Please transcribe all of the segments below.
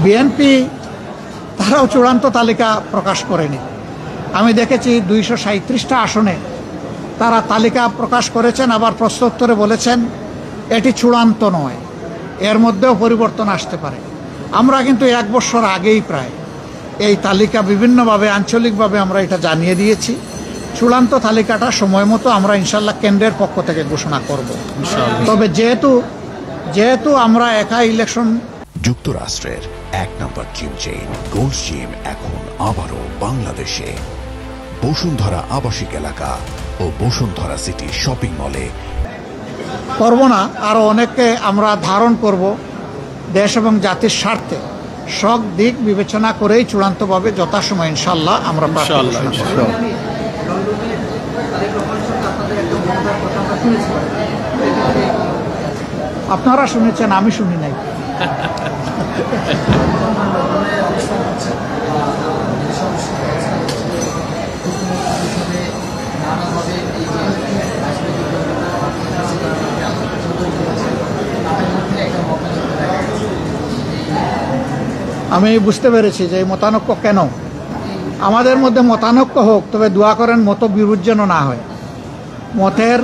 BNP তারাও চূড়ান্ত তালিকা প্রকাশ করেনি। আমি দেখেছি 237টা আসনে তারা তালিকা প্রকাশ করেছেন, আবার প্রশ্নোত্তরে বলেছেন এটি চূড়ান্ত নয়, এর মধ্যেও পরিবর্তন আসতে পারে। আমরা কিন্তু 1 বছর আগেই প্রায় এই তালিকা বিভিন্নভাবে আঞ্চলিকভাবে আমরা এটা জানিয়ে দিয়েছি। চূড়ান্ত তালিকাটা সময় মতো আমরা ইনশাল্লাহ কেন্দ্রের পক্ষ থেকে ঘোষণা করব। তবে যেহেতু আমরা একা ইলেকশন। যুক্তরাষ্ট্রের 1 নম্বর জিম চেইন গোল্ডস জিম এখন আবারও বাংলাদেশে বসুন্ধরা আবাসিক এলাকা ও বসুন্ধরা সিটি শপিং মলে। করব না, আরও অনেককে আমরা ধারণ করব। দেশ এবং জাতির স্বার্থে সব দিক বিবেচনা করেই চূড়ান্তভাবে যথাসময় ইনশাল্লাহ আমরা আপনারা শুনেছেন, আমি শুনি নাই। আমি বুঝতে পেরেছি যে এই মতানৈক্য কেন। আমাদের মধ্যে মতানৈক্য হোক, তবে দোয়া করেন মত বিরোধ যেন না হয়। মতের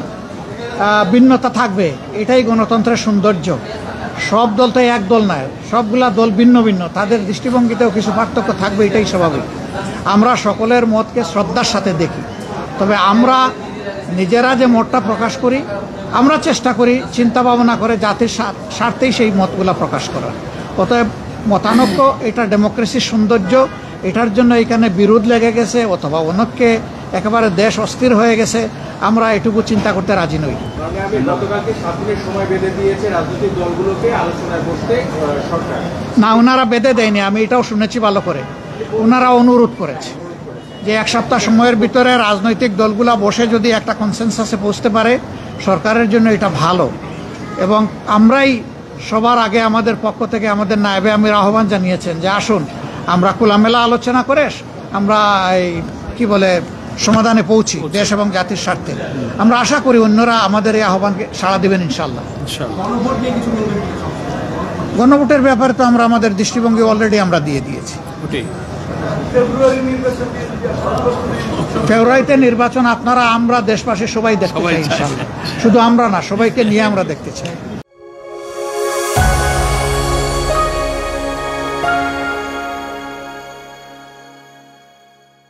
ভিন্নতা থাকবে, এটাই গণতন্ত্রের সৌন্দর্য। সব দল তো এক দল নয়, সবগুলা দল ভিন্ন ভিন্ন, তাদের দৃষ্টিভঙ্গিতেও কিছু পার্থক্য থাকবে, এটাই স্বাভাবিক। আমরা সকলের মতকে শ্রদ্ধার সাথে দেখি, তবে আমরা নিজেরা যে মতটা প্রকাশ করি, আমরা চেষ্টা করি চিন্তা ভাবনা করে জাতির স্বার্থেই সেই মতগুলা প্রকাশ করার। অতএব মতানৈক্য এটা ডেমোক্রেসির সৌন্দর্য। এটার জন্য এখানে বিরোধ লেগে গেছে অথবা অনেককে একেবারে দেশ অস্থির হয়ে গেছে, আমরা এটুকু চিন্তা করতে রাজি নই। না, ওনারা বেঁধে দেয়নি, আমি এটাও শুনেছি ভালো করে। ওনারা অনুরোধ করেছে যে 1 সপ্তাহ সময়ের ভিতরে রাজনৈতিক দলগুলা বসে যদি একটা কনসেনসাসে পৌঁছতে পারে, সরকারের জন্য এটা ভালো। এবং আমরাই সবার আগে আমাদের পক্ষ থেকে আমাদের নায়েবে আমির আহ্বান জানিয়েছেন যে আসুন আমরা খোলামেলা আলোচনা করে আমরা এই সমাধানে পৌঁছি দেশ এবং জাতির স্বার্থে। আমরা আশা করি অন্যরা আমাদের এই আহ্বানকে সাড়া দেবেন ইনশাল্লাহ। গণভোটের ব্যাপারে তো আমরা আমাদের দৃষ্টিভঙ্গি অলরেডি আমরা দিয়ে দিয়েছি। ফেব্রুয়ারিতে নির্বাচন, আপনারা আমরা দেশবাসী সবাই দেখতে চাই ইনশাল্লাহ। শুধু আমরা না, সবাইকে নিয়ে আমরা দেখতে চাই।